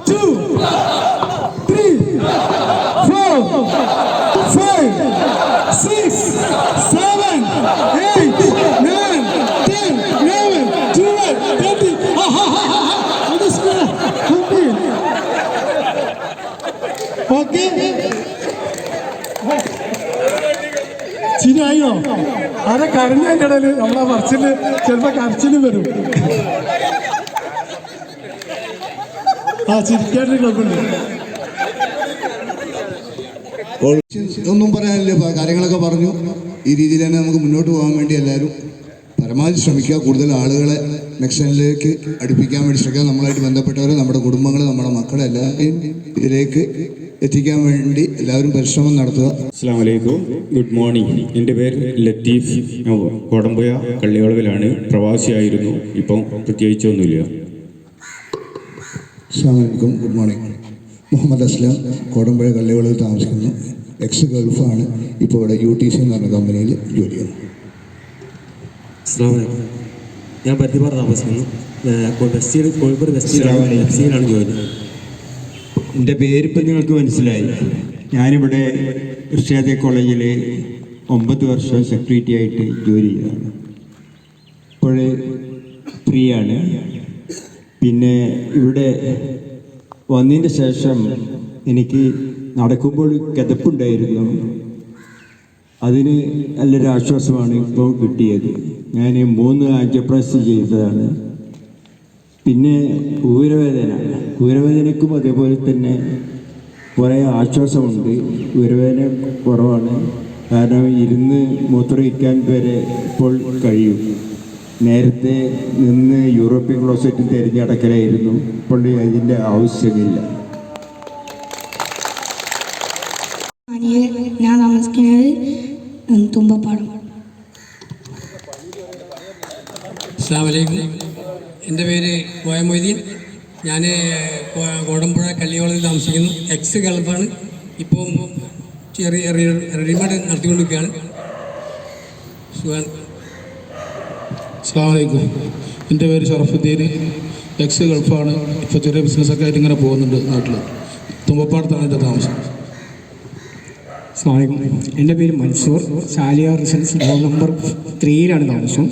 2, 3, 4, 5, 6, 7, 8, 9, 10, 11, 12, 13. Okay. ചിരിയായോ? ആരെ കരഞ്ഞതിൻ്റെ ഇടയിൽ നമ്മളെ പറച്ചില് ചിലപ്പോൾ കരച്ചിലും വരും. ചിരിക്കാണ്ട് ക്ലബുണ്ട്. ഒന്നും പറയാനില്ല, കാര്യങ്ങളൊക്കെ പറഞ്ഞു. ഈ രീതിയിൽ തന്നെ നമുക്ക് മുന്നോട്ട് പോകാൻ വേണ്ടി എല്ലാവരും പരമാവധി ശ്രമിക്കുക. കൂടുതൽ ആളുകളെ നെക്സനിലേക്ക് അടുപ്പിക്കാൻ വേണ്ടി ശ്രമിക്കുക. നമ്മളായിട്ട് ബന്ധപ്പെട്ടവരെ, നമ്മുടെ കുടുംബങ്ങളെ, നമ്മുടെ മക്കളെ എല്ലാവരെയും ഇതിലേക്ക് എത്തിക്കാൻ വേണ്ടി എല്ലാവരും പരിശ്രമം നടത്തുക. അസ്സലാമു അലൈക്കും, ഗുഡ് മോർണിംഗ്. എൻ്റെ പേര് ലത്തീഫ്. കോടമ്പുഴ കള്ളിയോളവിലാണ്, പ്രവാസിയായിരുന്നു. ഇപ്പം പ്രത്യേകിച്ചൊന്നുമില്ല. അസ്സലാമു അലൈക്കും, ഗുഡ് മോർണിംഗ്. മുഹമ്മദ് അസ്ലാം, കോടമ്പുഴ കള്ളിയോളവിൽ താമസിക്കുന്നു. എക്സ് ഗൾഫാണ്. ഇപ്പോൾ ഇവിടെ UTC എന്ന് പറഞ്ഞ കമ്പനിയിൽ ജോലി ചെയ്യുന്നു. അസ്സലാമു അലൈക്കും, ഞാൻ പരുത്തിപ്പാറ താമസിക്കുന്നു. കോഴിക്കോട് വെസ്റ്റിലാണ് ജോലി. എൻ്റെ പേരിപ്പോൾ നിങ്ങൾക്ക് മനസ്സിലായി. ഞാനിവിടെ കൃഷ്ണാദി കോളേജിൽ 9 വർഷം സെക്രട്ടറി ആയിട്ട് ജോലി ചെയ്തതാണ്. ഇപ്പോൾ ഫ്രീ ആണ്. പിന്നെ ഇവിടെ വന്നതിന് ശേഷം എനിക്ക് നടക്കുമ്പോൾ കിതപ്പുണ്ടായിരുന്നു. അതിന് നല്ലൊരു ആശ്വാസമാണ് ഇപ്പോൾ കിട്ടിയത്. ഞാൻ 3 ആൻജിയോപ്ലാസ്റ്റി ചെയ്തതാണ്. പിന്നെ ഊരവേദനയ്ക്കും അതേപോലെ തന്നെ കുറേ ആശ്വാസമുണ്ട്. ഊരവേദന കുറവാണ്, കാരണം ഇരുന്ന് മൂത്രമൊഴിക്കാൻ വരെ ഇപ്പോൾ കഴിയും. നേരത്തെ നിന്ന് യൂറോപ്യൻ ക്ലോസറ്റ് തിരഞ്ഞെടുക്കലായിരുന്നു, ഇപ്പോൾ അതിൻ്റെ ആവശ്യമില്ല. ഞാൻ താമസിക്കുന്നത് തുമ്പപ്പാടം. അസ്സലാമു അലൈക്കും, എൻ്റെ പേര് കോയ മൊയ്തീൻ. ഞാൻ കോടമ്പുഴ കള്ളിയോളത്തിൽ താമസിക്കുന്നു. എക്സ് ഗൾഫാണ്. ഇപ്പം ചെറിയ റെഡിമെയ്ഡ് നടത്തിക്കൊണ്ടിരിക്കുകയാണ്. അസ്സലാമു അലൈക്കും, എൻ്റെ പേര് ഷറഫുദ്ദീൻ. എക്സ് ഗൾഫാണ്. ഇപ്പോൾ ചെറിയ ബിസിനസ്സൊക്കെ ആയിട്ട് ഇങ്ങനെ പോകുന്നുണ്ട്. നാട്ടിൽ തുമ്പപ്പാടത്താണ് എൻ്റെ താമസം. അസ്സലാമു അലൈക്കും, എൻ്റെ പേര് Mansoor. Saliya residence road number 3 താമസം.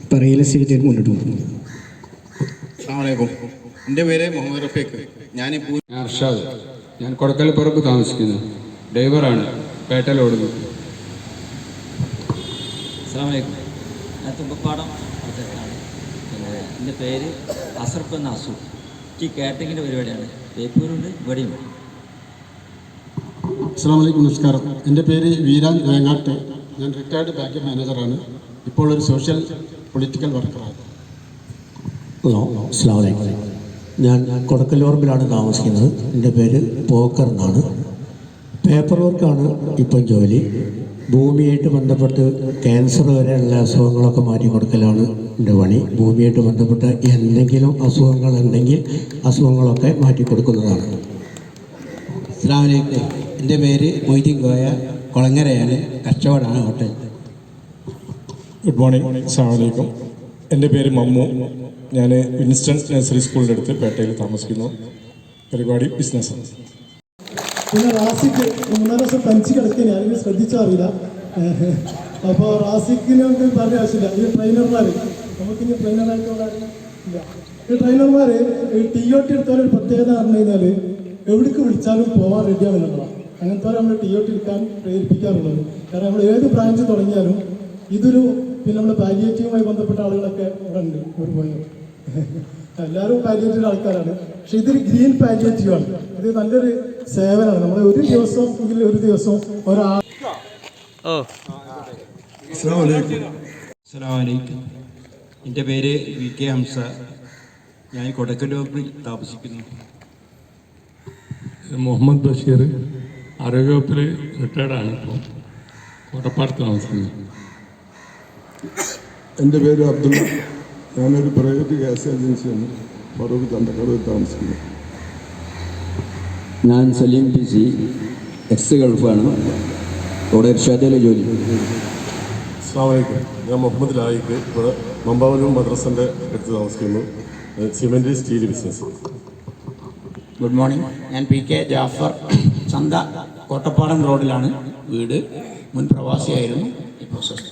ഇപ്പോൾ റിയൽ എസ്റ്റേറ്റ് മുന്നോട്ട് പോകുന്നു. അസ്സലാമു അലൈക്കും, എൻ്റെ പേര് മുഹമ്മദ് റഫീഖ്. ഞാൻ അർഷാദ്. ഞാൻ കൊടക്കൽപ്പുറത്ത് താമസിക്കുന്നു. ഡ്രൈവറാണ്, പേട്ടയിൽ ഓടുന്നു. അസ്സലാമു അലൈക്കും, ഞാൻ തുമ്പപ്പാടം അടുത്താണ്. പിന്നെ എൻ്റെ പേര് അസർഫ് നാസു. ഈ കാറ്ററിങ്ങിൻ്റെ പരിപാടിയാണ്. തേപ്പൂരുണ്ട്, ഇവിടെയും. അസ്സലാമു അലൈക്കും, നമസ്കാരം. എൻ്റെ പേര് വീരാൻ വേങ്ങാട്ട്. ഞാൻ റിട്ടയർഡ് ബാങ്ക് മാനേജറാണ്. ഇപ്പോൾ ഒരു സോഷ്യൽ പൊളിറ്റിക്കൽ വർക്കറാണ്. അസ്സലാമു അലൈക്കും, ഞാൻ കൊടക്കല്ലൂർബിലാണ് താമസിക്കുന്നത്. എൻ്റെ പേര് പോക്കർ എന്നാണ്. പേപ്പർ വർക്കാണ് ഇപ്പം ജോലി. ഭൂമിയായിട്ട് ബന്ധപ്പെട്ട് ക്യാൻസർ വരെയുള്ള അസുഖങ്ങളൊക്കെ മാറ്റി കൊടുക്കലാണ് എൻ്റെ പണി. ഭൂമിയായിട്ട് ബന്ധപ്പെട്ട് എന്തെങ്കിലും അസുഖങ്ങളുണ്ടെങ്കിൽ അസുഖങ്ങളൊക്കെ മാറ്റി കൊടുക്കുന്നതാണ്. അസ്സലാമു അലൈക്കും, എൻ്റെ പേര് മൊയ്തീൻ കോയ. കൊളങ്ങരയാണ്, കച്ചവടമാണ്, ഹോട്ടൽ. Good morning. അസ്സലാമു അലൈക്കും, എൻ്റെ പേര് മമ്മു. ഞാൻ വിൻസ്റ്റൺ നഴ്സറി സ്കൂളിൻ്റെ അടുത്ത് പേട്ടയിൽ താമസിക്കുന്നു. പരിപാടി ബിസിനസ്സാണ്. പിന്നെ റാസിക്ക് 3 ദിവസം തനിച്ച് കിടക്കാൻ ആരെങ്കിലും ശ്രദ്ധിച്ചറിയില്ല. അപ്പോൾ റാസിക്കിനെ പറഞ്ഞ ആവശ്യമില്ല. ഈ ട്രെയിനർമാർ, നമുക്കിനി ട്രെയിനറായിട്ടുള്ള ഇല്ല. ഈ ട്രെയിനർമാർ TOT എടുത്താലൊരു പ്രത്യേകത പറഞ്ഞു കഴിഞ്ഞാൽ എവിടേക്ക് വിളിച്ചാലും പോകാൻ റെഡിയാണെന്നുള്ളതാണ്. അങ്ങനത്തെ നമ്മൾ TOT എടുക്കാൻ പ്രേരിപ്പിക്കാറുള്ളത്. കാരണം നമ്മൾ ഏത് ബ്രാഞ്ച് തുടങ്ങിയാലും ഇതൊരു, പിന്നെ നമ്മൾ പാലിയേറ്റീവുമായി ബന്ധപ്പെട്ട ആളുകളൊക്കെ ഇവിടെ ഉണ്ട്. ഒരു പോയി എല്ലാവരും പാലിയേറ്റീവ് ആൾക്കാരാണ്. പക്ഷെ ഇതൊരു ഗ്രീൻ പാലിയേറ്റീവ് ആണ്. ഇത് നല്ലൊരു സേവനമാണ്. നമ്മൾ ഒരു ദിവസം ഒരാൾ. അസ്സലാമു അലൈക്കും, എൻ്റെ പേര് VK ഹംസ. ഞാൻ കൊടക്കല്ലൂരിൽ താമസിക്കുന്നു. മുഹമ്മദ് ബഷീർ, ആരോഗ്യവകുപ്പിൽ റിട്ടയർഡാണ്. ഇപ്പോൾ കോട്ടപ്പാടത്ത് താമസിക്കുന്നു. എൻ്റെ പേര് അബ്ദുള്ള. ഞാനൊരു പ്രൈവറ്റ് ഗ്യാസ് ഏജൻസിയാണ്, ഫറൂഖ് തണ്ടക്കടയിൽ താമസിക്കുന്നു. ഞാൻ സലീം PC, എക്സ് ഗൾഫാണ്. ഇവിടെ ഇർഷാദിലെ ജോലി. അസ്സലാമു അലൈക്കും, ഞാൻ മുഹമ്മദ് ലായിക്ക്. ഇവിടെ മമ്പാവലൂർ മദ്രസൻ്റെ അടുത്ത് താമസിക്കുന്നു. Cement steel business. Good morning. ഞാൻ പി കെ ജാഫർ, ചന്ത കോട്ടപ്പാടം റോഡിലാണ് വീട്. മുൻ പ്രവാസിയായിരുന്നു, ഇപ്പോൾ സ്വസ്ഥ.